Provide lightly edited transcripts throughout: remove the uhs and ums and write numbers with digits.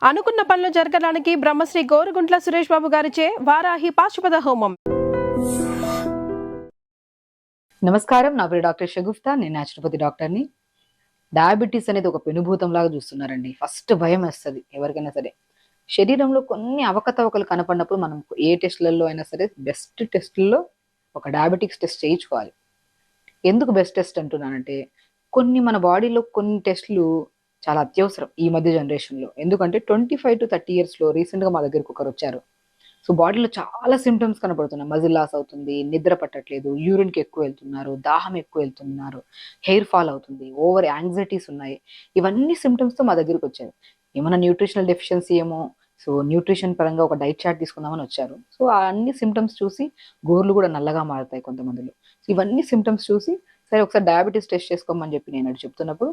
అనుకున్న పనులు జరగడానికి బ్రహ్మశ్రీ గోరుగుంట్ల సురేష్ బాబు గారిచే వారాహి పాశుపత హోమం. నమస్కారం, నా పేరు డాక్టర్ షగుఫ్తా. నేను న్యాచురోపతి డాక్టర్ని. డయాబెటీస్ అనేది ఒక పెనుభూతం లాగా చూస్తున్నారండి. ఫస్ట్ భయం వేస్తుంది ఎవరికైనా సరే. శరీరంలో కొన్ని అవకతవకలు కనపడినప్పుడు మనం ఏ టెస్ట్లలో అయినా సరే బెస్ట్ టెస్ట్లో ఒక డయాబెటిక్స్ టెస్ట్ చేయించుకోవాలి. ఎందుకు బెస్ట్ టెస్ట్ అంటున్నానంటే, కొన్ని మన బాడీలో కొన్ని టెస్టులు చాలా అత్యవసరం ఈ మధ్య జనరేషన్లో. ఎందుకంటే 25 to 30 ఇయర్స్లో రీసెంట్గా మా దగ్గరికి ఒకరు వచ్చారు. సో బాడీలో చాలా సిమ్టమ్స్ కనపడుతున్నాయి. మజిల్ లాస్ అవుతుంది, నిద్ర పట్టట్లేదు, యూరిన్కి ఎక్కువ వెళ్తున్నారు, దాహం ఎక్కువ వెళ్తున్నారు, హెయిర్ ఫాల్ అవుతుంది, ఓవర్ యాంగ్జైటీస్ ఉన్నాయి. ఇవన్నీ సిమ్టమ్స్తో మా దగ్గరికి వచ్చారు. ఏమైనా న్యూట్రిషనల్ డెఫిషియన్సీ ఏమో, సో న్యూట్రిషన్ పరంగా ఒక డైట్ చార్ట్ తీసుకుందామని వచ్చారు. సో ఆ అన్ని సిమ్టమ్స్ చూసి గోర్లు కూడా నల్లగా మారుతాయి కొంతమందిలో. సో ఇవన్నీ సిమ్టమ్స్ చూసి సరే ఒకసారి డయాబెటీస్ టెస్ట్ చేసుకోమని చెప్పి నేను అటు చెప్తున్నప్పుడు,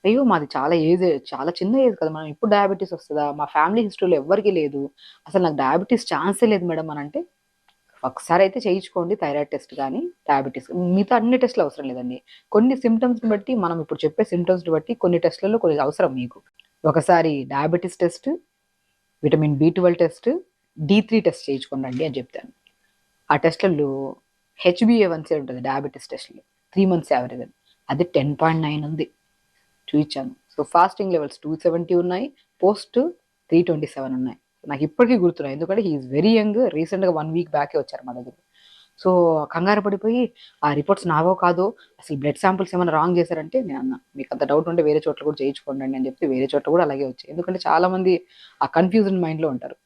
అయ్యో మాది చాలా చిన్న ఏజ్ కదా, మనం ఇప్పుడు డయాబెటీస్ వస్తుందా, మా ఫ్యామిలీ హిస్టరీలో ఎవ్వరికీ లేదు, అసలు నాకు డయాబెటీస్ ఛాన్సే లేదు మేడం అని అంటే, ఒకసారి అయితే చేయించుకోండి థైరాయిడ్ టెస్ట్ కానీ డయాబెటీస్. మిగతా అన్ని టెస్టులు అవసరం లేదండి. కొన్ని సిమ్టమ్స్ని బట్టి, మనం ఇప్పుడు చెప్పే సిమ్టమ్స్ని బట్టి కొన్ని టెస్టులలో కొన్ని అవసరం మీకు. ఒకసారి diabetes test, vitamin B12 test, D3 test చేయించుకోండి అని చెప్తాను. ఆ టెస్టులలో HbA1c ఉంటుంది డయాబెటీస్ టెస్ట్లో, 3 months యావరేజ్ అని, అది 10.9 ఉంది, చూపించాను. సో ఫాస్టింగ్ లెవెల్స్ 270 ఉన్నాయి, పోస్ట్ 327 ఉన్నాయి. నాకు ఇప్పటికీ గుర్తున్నాయి, ఎందుకంటే హీఈస్ వెరీ యంగ్. రీసెంట్గా 1 week బ్యాకే వచ్చారు మా దగ్గర. సో కంగారు పడిపోయి ఆ రిపోర్ట్స్ నావో కాదో, అసలు బ్లడ్ శాంపుల్స్ ఏమైనా రాంగ్ చేశారంటే, నేను అన్న మీకు అంత డౌట్ ఉంటే వేరే చోట్ల కూడా చేయించుకోండి అని చెప్తే వేరే చోట్ల కూడా అలాగే వచ్చాయి. ఎందుకంటే చాలామంది ఆ కన్ఫ్యూజన్ మైండ్లో ఉంటారు.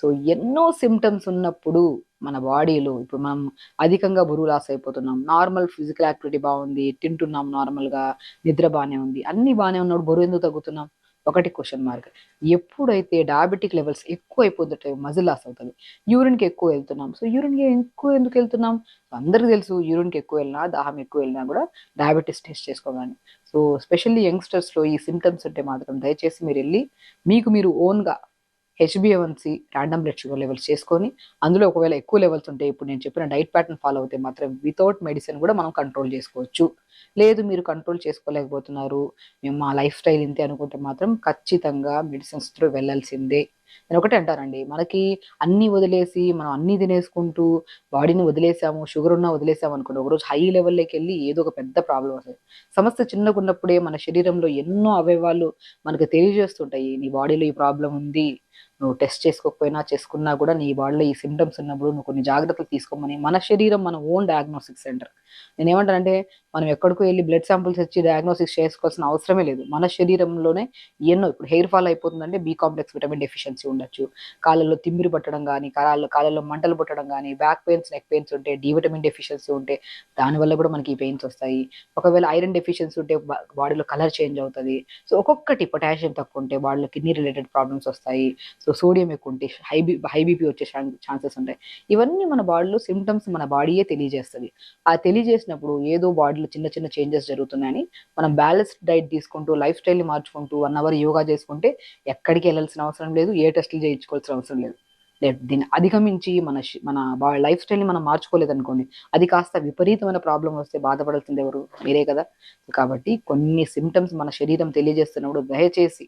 సో ఎన్నో సిమ్టమ్స్ ఉన్నప్పుడు మన బాడీలో, ఇప్పుడు మనం అధికంగా బరువు లాస్ అయిపోతున్నాం, నార్మల్ ఫిజికల్ యాక్టివిటీ బాగుంది, తింటున్నాం నార్మల్గా, నిద్ర బాగానే ఉంది, అన్నీ బాగానే ఉన్నప్పుడు బరువు ఎందుకు తగ్గుతున్నాం? ఒకటి క్వశ్చన్ మార్క్. ఎప్పుడైతే డయాబెటిక్ లెవెల్స్ ఎక్కువ అయిపోతుంటాయో మజిల్ లాస్ అవుతుంది, యూరిన్కి ఎక్కువ వెళ్తున్నాం. సో యూరిన్కి ఎక్కువ ఎందుకు వెళ్తున్నాం? అందరికీ తెలుసు, యూరిన్కి ఎక్కువ వెళ్ళినా, దాహం ఎక్కువ వెళ్ళినా కూడా డయాబెటీస్ టెస్ట్ చేసుకోవాలి. సో స్పెషల్లీ యంగ్స్టర్స్లో ఈ సిమ్టమ్స్ ఉంటే మాత్రం దయచేసి మీరు వెళ్ళి మీకు మీరు ఓన్గా HbA1c, random blood sugar levels చేసుకొని, అందులో ఒకవేళ ఎక్కువ లెవెల్స్ ఉంటే ఇప్పుడు నేను చెప్పిన డైట్ ప్యాటర్న్ ఫాలో అవుతే మాత్రం వితౌట్ మెడిసిన్ కూడా మనం కంట్రోల్ చేసుకోవచ్చు. లేదు మీరు కంట్రోల్ చేసుకోలేకపోతున్నారు, మేము మా లైఫ్ స్టైల్ ఇంతే అనుకుంటే మాత్రం ఖచ్చితంగా మెడిసిన్స్ త్రూ వెళ్ళాల్సిందే. నేను ఒకటే అంటానండి, మనకి అన్నీ వదిలేసి మనం అన్నీ తినేసుకుంటూ బాడీని వదిలేసాము, షుగర్ ఉన్నా వదిలేసాము అనుకోండి, ఒకరోజు హై లెవెల్లోకి వెళ్ళి ఏదో ఒక పెద్ద ప్రాబ్లం వస్తుంది. సమస్య చిన్నగా ఉన్నప్పుడే మన శరీరంలో ఎన్నో అవయవాలు మనకు తెలియజేస్తుంటాయి, నీ బాడీలో ఈ ప్రాబ్లం ఉంది, నువ్వు టెస్ట్ చేసుకోకపోయినా చేసుకున్నా కూడా నీ బాడీలో ఈ సిమ్టమ్స్ ఉన్నప్పుడు నువ్వు కొన్ని జాగ్రత్తలు తీసుకోమని మన శరీరం మన ఓన్ డయాగ్నోస్టిక్ సెంటర్. నేను ఏమంటానంటే, మనం ఎక్కడికో వెళ్ళి బ్లడ్ శాంపుల్స్ ఇచ్చి డయాగ్నోసిస్ చేసుకోవాల్సిన అవసరమే లేదు. మన శరీరంలోనే ఎన్నో, ఇప్పుడు హెయిర్ ఫాల్ అయిపోతుందంటే B కాంప్లెక్స్ విటమిన్ డెఫిషియన్సీ ఉండొచ్చు, కాళ్ళల్లో తిమ్మిరి పట్టడం కానీ, కాళ్ళల్లో మంటలు పుట్టడం కానీ, బ్యాక్ పెయిన్స్, నెక్ పెయిన్స్ ఉంటే, D విటమిన్ డెఫిషియన్సీ ఉంటే దానివల్ల కూడా మనకి ఈ పెయిన్స్ వస్తాయి. ఒకవేళ ఐరన్ డెఫిషియన్సీ ఉంటే బాడీలో కలర్ చేంజ్ అవుతుంది. సో ఒక్కొక్కటి, పొటాషియం తక్కువ ఉంటే బాడీలో కిడ్నీ రిలేటెడ్ ప్రాబ్లమ్స్ వస్తాయి. సో సోడియం ఎక్కువ ఉంటే హై బీపీ వచ్చే ఛాన్సెస్ ఉంటాయి. ఇవన్నీ మన బాడీలో సిమ్టమ్స్ మన బాడీయే తెలియజేస్తుంది. ఆ తెలియజేసినప్పుడు ఏదో బాడీలో చిన్న చిన్న చేంజెస్ జరుగుతున్నాయని మనం బ్యాలెన్స్డ్ డైట్ తీసుకుంటూ, లైఫ్ స్టైల్ని మార్చుకుంటూ 1 hour యోగా చేసుకుంటే ఎక్కడికి వెళ్ళాల్సిన అవసరం లేదు, ఏ టెస్టులు చేయించుకోవాల్సిన అవసరం లేదు. లేదు దీన్ని అధిగమించి మన లైఫ్ స్టైల్ని మనం మార్చుకోలేదనుకోండి, అది కాస్త విపరీతమైన ప్రాబ్లం వస్తే బాధపడాల్సింది ఎవరు? మీరే కదా. కాబట్టి కొన్ని సిమ్టమ్స్ మన శరీరం తెలియజేస్తున్నప్పుడు దయచేసి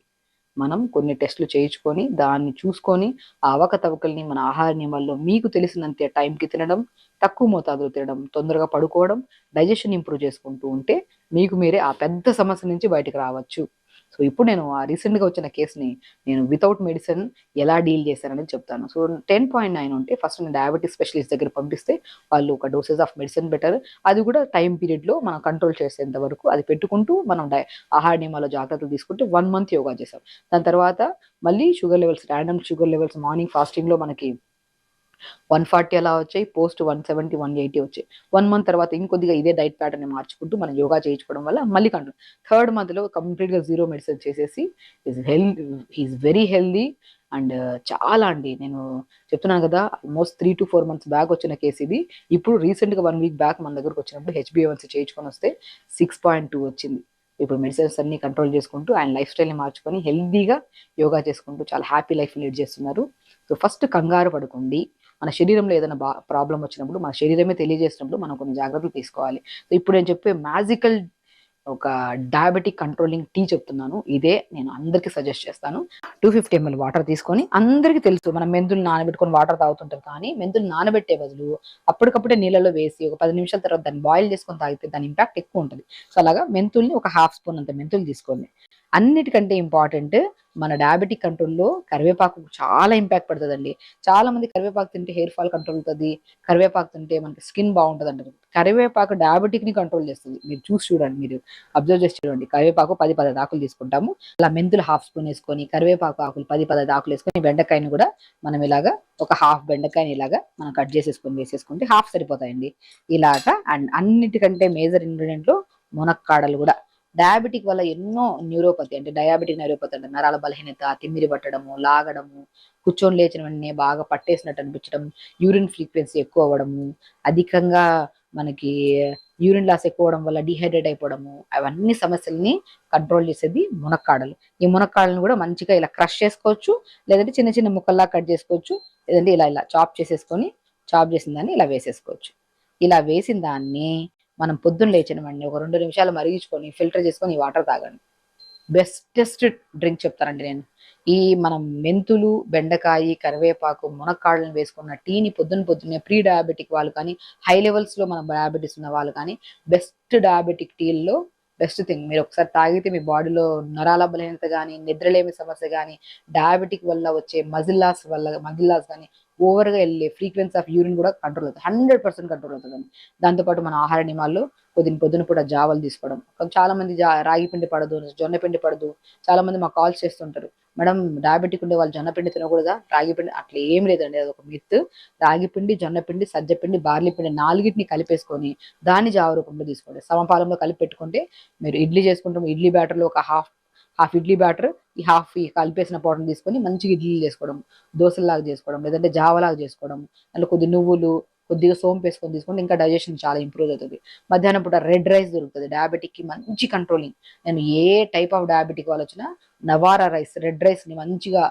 మనం కొన్ని టెస్టులు చేయించుకొని, దాన్ని చూసుకొని, ఆ అవకతవకల్ని మన ఆహార నియమాల్లో మీకు తెలిసినంత టైంకి తినడం, తక్కువ మోతాదులో తినడం, తొందరగా పడుకోవడం, డైజెషన్ ఇంప్రూవ్ చేసుకుంటూ ఉంటే మీకు మీరే ఆ పెద్ద సమస్య నుంచి బయటకు రావచ్చు. సో ఇప్పుడు నేను ఆ రీసెంట్గా వచ్చిన కేసుని నేను వితౌట్ మెడిసిన్ ఎలా డీల్ చేశానని చెప్తాను. సో 10.9 ఉంటే ఫస్ట్ నేను డయాబెటిస్ స్పెషలిస్ట్ దగ్గర పంపిస్తే వాళ్ళు ఒక డోసేజ్ ఆఫ్ మెడిసిన్ పెట్టారు. అది కూడా టైం పీరియడ్లో మనం కంట్రోల్ చేసేంత వరకు అది పెట్టుకుంటూ మనం ఆహార నియమాల్లో జాగ్రత్తలు తీసుకుంటూ 1 month యోగా చేసాం. దాని తర్వాత మళ్ళీ sugar levels, random sugar levels morning ఫాస్టింగ్లో మనకి 140 అలా వచ్చాయి, పోస్ట్ 170, 180 వచ్చాయి. 1 month తర్వాత ఇంకొద్దిగా ఇదే డైట్ ప్యాటర్న్ మార్చుకుంటూ మనం యోగా చేయించుకోవడం వల్ల మళ్ళీ కంట్రోల్. థర్డ్ మంత్లో కంప్లీట్గా జీరో మెడిసిన్ చేసేసి హీఈస్ వెరీ హెల్దీ. అండ్ చాలా అండి, నేను చెప్తున్నాను కదా, ఆల్మోస్ట్ 3 to 4 months బ్యాక్ వచ్చిన కేసు ఇది. ఇప్పుడు రీసెంట్గా 1 week బ్యాక్ మన దగ్గరకు వచ్చినప్పుడు HbA1c చేయించుకొని వస్తే 6.2 వచ్చింది. ఇప్పుడు మెడిసిన్స్ అన్ని కంట్రోల్ చేసుకుంటూ ఆయన లైఫ్ స్టైల్ని మార్చుకొని హెల్దీగా యోగా చేసుకుంటూ చాలా హ్యాపీ లైఫ్ లీడ్ చేస్తున్నారు. సో ఫస్ట్ కంగారు పడకండి, మన శరీరంలో ఏదైనా ప్రాబ్లం వచ్చినప్పుడు మన శరీరమే తెలియజేసినప్పుడు మనం కొన్ని జాగ్రత్తలు తీసుకోవాలి. సో ఇప్పుడు నేను చెప్పే మ్యాజికల్ ఒక డయాబెటిక్ కంట్రోలింగ్ టీ చెప్తున్నాను. ఇదే నేను అందరికీ సజెస్ట్ చేస్తాను. 250 ml వాటర్ తీసుకొని, అందరికీ తెలుసు మనం మెంతులు నానబెట్టుకొని వాటర్ తాగుతుంటాం, కానీ మెంతులు నానబెట్టే బదులు అప్పటికప్పుడే నీళ్ళలో వేసి ఒక 10 నిమిషాల తర్వాత దాన్ని బాయిల్ చేసుకొని తాగితే దాని ఇంపాక్ట్ ఎక్కువ ఉంటుంది. సో అలాగా మెంతుల్ని ఒక హాఫ్ స్పూన్ అంత మెంతులు తీసుకోండి. అన్నిటికంటే ఇంపార్టెంట్, మన డయాబెటిక్ కంట్రోల్లో కరివేపాకు చాలా ఇంపాక్ట్ పడుతుందండి. చాలా మంది కరివేపాకు తింటే హెయిర్ ఫాల్ కంట్రోల్ అవుతుంది, కరివేపాకు తింటే మనకి స్కిన్ బాగుంటుంది అంటారు. కరివేపాకు డయాబెటిక్ ని కంట్రోల్ చేస్తుంది. మీరు చూసి చూడండి, మీరు అబ్జర్వ్ చేసి చూడండి. కరివేపాకు 10-15 ఆకులు తీసుకుంటాము, అలా మెంతులు హాఫ్ స్పూన్ వేసుకొని, కరివేపాకు ఆకులు 10-15 ఆకులు వేసుకొని, బెండకాయని కూడా మనం ఇలాగా ఒక హాఫ్ బెండకాయని ఇలాగా మనం కట్ చేసేసుకొని వేసేసుకుంటే హాఫ్ సరిపోతాయండి. ఇలాగా. అండ్ అన్నిటికంటే మేజర్ ఇంగ్రీడియంట్లు మునక్కాడలు కూడా. డయాబెటిక్ వల్ల ఎన్నో న్యూరోపతి, అంటే డయాబెటిక్ న్యూరోపతి అంటే నరాల బలహీనత, తిమ్మిరి పట్టడము, లాగడము, కూర్చొని లేచిన వెంటనే బాగా పట్టేసినట్టు అనిపించడం, యూరిన్ ఫ్రీక్వెన్సీ ఎక్కువ అవ్వడము, అధికంగా మనకి యూరిన్ లాస్ ఎక్కువ అవడం వల్ల డిహైడ్రేట్ అయిపోవడము, అవన్నీ సమస్యల్ని కంట్రోల్ చేసేది మునక్కాడలు. ఈ మునక్కాడలను కూడా మంచిగా ఇలా క్రష్ చేసుకోవచ్చు, లేదంటే చిన్న చిన్న ముక్కల్లా కట్ చేసుకోవచ్చు, లేదంటే ఇలా ఇలా చాప్ చేసేసుకొని, చాప్ చేసిన దాన్ని ఇలా వేసేసుకోవచ్చు. ఇలా వేసిన దాన్ని మనం పొద్దున్న లేచిన వెంటనే ఒక 2 నిమిషాలు మరిగించుకొని ఫిల్టర్ చేసుకొని ఈ వాటర్ తాగండి. బెస్టెస్ట్ డ్రింక్ చెప్తానండి నేను. ఈ మనం మెంతులు, బెండకాయ, కరివేపాకు, మునక్కాడలను వేసుకున్న టీని పొద్దున్నే ప్రీ డయాబెటిక్ వాళ్ళు కానీ, హై లెవెల్స్ లో మన డయాబెటీస్ ఉన్న వాళ్ళు కానీ, బెస్ట్ డయాబెటిక్ టీల్లో బెస్ట్ థింగ్. మీరు ఒకసారి తాగితే మీ బాడీలో నరాల బలహీనత కానీ, నిద్రలేమి సమస్య కానీ, డయాబెటిక్ వల్ల వచ్చే మజిల్ లాస్ కానీ, ఓవర్ గా వెళ్ళే ఫ్రీక్వెన్సీ ఆఫ్ యూరిన్ కూడా కంట్రోల్ అవుతుంది. 100% కంట్రోల్ అవుతుందండి. దాంతోపాటు మన ఆహార నియమాల్లో పొద్దున పూట జావలు తీసుకోవడం. చాలా మంది రాగి పిండి పడదు, జొన్న పిండి పడదు. చాలా మంది మాకు కాల్స్ చేస్తుంటారు, మేడం డయాబెటిక్ ఉండే వాళ్ళు జొన్న పిండి తినకూడదా, రాగి పిండి? అట్లా ఏం లేదండి, అది ఒక మిత్. రాగి పిండి, జొన్న పిండి, సజ్జ పిండి, బార్లీ పిండి, నాలుగిటిని కలిపేసుకొని దాన్ని జావ రూపంలో తీసుకోండి. సమపాలంలో కలిపి పెట్టుకుంటే, మీరు ఇడ్లీ చేసుకుంటాం, ఇడ్లీ బ్యాటర్లో ఒక హాఫ్ ఇడ్లీ బ్యాటర్, ఈ కలిపేసిన పౌడర్ తీసుకొని మంచిగా ఇడ్లీలు చేసుకోవడం, దోశలాగా చేసుకోవడం, లేదంటే జావలాగా చేసుకోవడం, అందులో కొద్ది నువ్వులు, కొద్దిగా సోంపు వేసుకొని తీసుకుంటే ఇంకా డైజెషన్ చాలా ఇంప్రూవ్ అవుతుంది. మధ్యాహ్నం పూట రెడ్ రైస్ దొరుకుతుంది, డయాబెటిక్ కి మంచి కంట్రోలింగ్. నేను ఏ టైప్ ఆఫ్ డయాబెటిక్ వాళ్ళు వచ్చినా నవారా రైస్, రెడ్ రైస్ ని మంచిగా,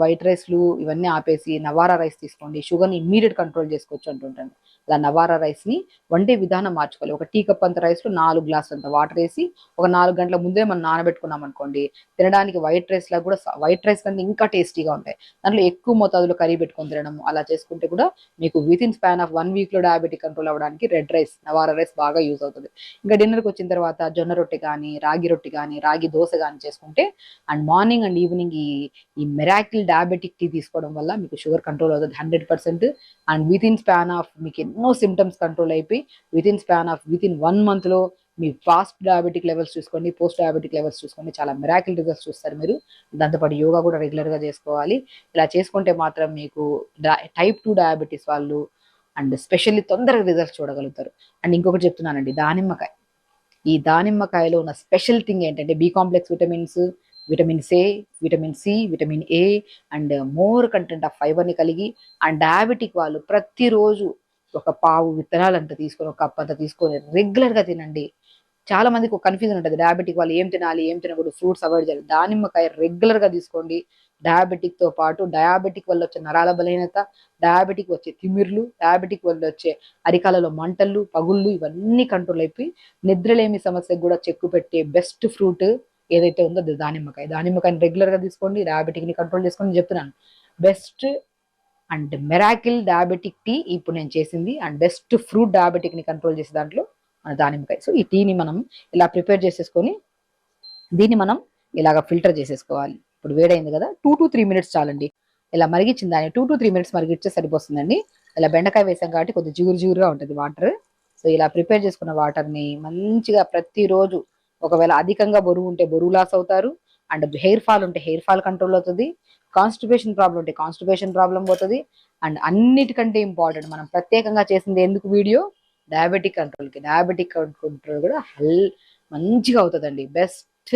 వైట్ రైస్లు ఇవన్నీ ఆపేసి నవారా రైస్ తీసుకోండి, షుగర్ని ఇమ్మీడియట్ కంట్రోల్ చేసుకోవచ్చు అంటుంటాను. అలా నవారా రైస్ ని వండే విధానం మార్చుకోవాలి. ఒక టీ కప్ అంత రైస్ లో 4 గ్లాసులు అంత వాటర్ వేసి ఒక 4 గంటల ముందే మనం నానబెట్టుకున్నాం అనుకోండి, తినడానికి వైట్ రైస్ లా కూడా, వైట్ రైస్ కంటే ఇంకా టేస్టీగా ఉంటాయి. దాంట్లో ఎక్కువ మోతాదులో కర్రీ పెట్టుకొని తినడం, అలా చేసుకుంటే కూడా మీకు with in span of 1 week లో డయాబెటిక్ కంట్రోల్ అవ్వడానికి రెడ్ రైస్, నవారా రైస్ బాగా యూజ్ అవుతుంది. ఇంకా డిన్నర్కి వచ్చిన తర్వాత జొన్న రొట్టె కానీ, రాగి రొట్టె కానీ, రాగి దోశ కానీ చేసుకుంటే, అండ్ మార్నింగ్ అండ్ ఈవినింగ్ ఈ మెరాకిల్ డయాబెటిక్ టీ తీసుకోవడం వల్ల మీకు షుగర్ కంట్రోల్ అవుతుంది 100%. And with in span of మీకు ఎన్నో సిమ్టమ్స్ కంట్రోల్ అయిపోయి, విత్ ఇన్ 1 month లో మీ ఫాస్ట్ డయాబెటిక్ లెవెల్స్ చూసుకోండి, పోస్ట్ డయాబెటిక్ లెవెల్స్ చూసుకోండి, చాలా మెరాకిల్ రిజల్ట్స్ చూస్తారు మీరు. దాంతోపాటు యోగా కూడా రెగ్యులర్ గా చేసుకోవాలి. ఇలా చేసుకుంటే మాత్రం మీకు టైప్ 2 డయాబెటీస్ వాళ్ళు అండ్ స్పెషల్లీ తొందరగా రిజల్ట్స్ చూడగలుగుతారు. అండ్ ఇంకొకటి చెప్తున్నానండి, దానిమ్మకాయ. ఈ దానిమ్మకాయలో ఉన్న స్పెషల్ థింగ్ ఏంటంటే, B complex vitamins, vitamin A, vitamin C, vitamin A and more content of fibre ని కలిగి, అండ్ డయాబెటిక్ వాళ్ళు ప్రతిరోజు ఒక పావు విత్తనాలు అంత తీసుకొని, ఒక కప్ అంత తీసుకొని రెగ్యులర్ గా తినండి. చాలా మందికి ఒక కన్ఫ్యూజన్ ఉంటుంది, డయాబెటిక్ వాళ్ళు ఏం తినాలి, ఏం తినకూడదు, ఫ్రూట్స్ అవాయిడ్ చేయాలి. దానిమ్మకాయ రెగ్యులర్ గా తీసుకోండి. డయాబెటిక్ తో పాటు డయాబెటిక్ వల్ల వచ్చే నరాల బలహీనత, డయాబెటిక్ వచ్చే తిమిర్లు, డయాబెటిక్ వల్ల వచ్చే అరికాలలో మంటలు, పగుళ్ళు ఇవన్నీ కంట్రోల్ అయిపోయి, నిద్రలేమి సమస్యకు కూడా చెక్కు పెట్టే బెస్ట్ ఫ్రూట్ ఏదైతే ఉందో అది దానిమ్మకాయ. దానిమ్మకాయని రెగ్యులర్ గా తీసుకోండి, డయాబెటిక్ ని కంట్రోల్ చేసుకోండి చెప్తున్నాను. Best and miracle diabetic tea ఇప్పుడు నేను చేసింది, అండ్ బెస్ట్ ఫ్రూట్ డయాబెటిక్ ని కంట్రోల్ చేసే దాంట్లో మన దానిమ్మకాయ. సో ఈ టీని మనం ఇలా ప్రిపేర్ చేసేసుకొని, దీన్ని మనం ఇలాగ ఫిల్టర్ చేసేసుకోవాలి. ఇప్పుడు వేడైంది కదా, 2 to 3 minutes చాలండి. ఇలా మరిగించిన దాన్ని 2 to 3 minutes మరిగిస్తే సరిపోతుందండి. ఇలా బెండకాయ వేసాం కాబట్టి కొద్దిగా జిగురుగా ఉంటుంది వాటర్. సో ఇలా ప్రిపేర్ చేసుకున్న వాటర్ని మంచిగా ప్రతిరోజు, ఒకవేళ అధికంగా బరువు ఉంటే బరువు లాస్ అవుతారు, అండ్ హెయిర్ ఫాల్ ఉంటే హెయిర్ ఫాల్ కంట్రోల్ అవుతుంది, కాన్స్టిపేషన్ ప్రాబ్లం ఉంటే కాన్స్టిపేషన్ ప్రాబ్లం పోతుంది. అండ్ అన్నిటికంటే ఇంపార్టెంట్, మనం ప్రత్యేకంగా చేసింది ఎందుకు వీడియో, డయాబెటిక్ కంట్రోల్కి. డయాబెటిక్ కంట్రోల్ కూడా మంచిగా అవుతుందండి. బెస్ట్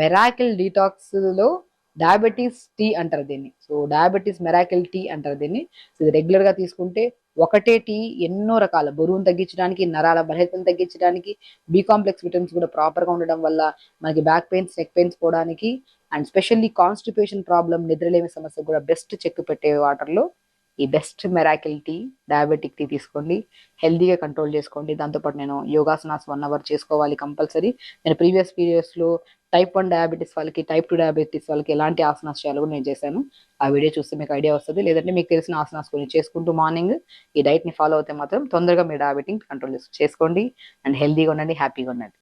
మెరాకిల్ డీటాక్స్ లో డయాబెటీస్ టీ అంటారు దీన్ని. సో డయాబెటీస్ మెరాకిల్ టీ అంటారు దీన్ని. సో ఇది రెగ్యులర్ గా తీసుకుంటే, ఒకటే టీ ఎన్నో రకాల బరువును తగ్గించడానికి, నరాల బలహీనతను తగ్గించడానికి, బి కాంప్లెక్స్ విటమిన్స్ కూడా ప్రాపర్ గా ఉండడం వల్ల మనకి బ్యాక్ పెయిన్స్, నెక్ పెయిన్స్ పోవడానికి, అండ్ స్పెషల్లీ కాన్స్టిపేషన్ ప్రాబ్లం, నిద్రలేమి సమస్య కూడా బెస్ట్ చెక్ పెట్టే వాటర్ లో ఈ best miracle tea, diabetic tea తీసుకోండి, హెల్దీగా కంట్రోల్ చేసుకోండి. దాంతోపాటు నేను యోగాసనాస్ 1 అవర్ చేసుకోవాలి కంపల్సరీ. నేను ప్రీవియస్ పీరియడ్స్లో టైప్ 1 డయాబెటీస్ వాళ్ళకి, టైప్ 2 డయాబెటీస్ వాళ్ళకి ఎలాంటి ఆసనాస్ చేయాలో కూడా నేను చేశాను. ఆ వీడియో చూస్తే మీకు ఐడియా వస్తుంది. లేదంటే మీకు తెలిసిన ఆసనాస్ కొన్ని చేసుకుంటూ మార్నింగ్ ఈ డైట్ని ఫాలో అవుతే మాత్రం తొందరగా మీ డయాబెటిక్ కంట్రోల్ చేసుకోండి. అండ్ హెల్దీగా ఉండండి, హ్యాపీగా ఉండండి.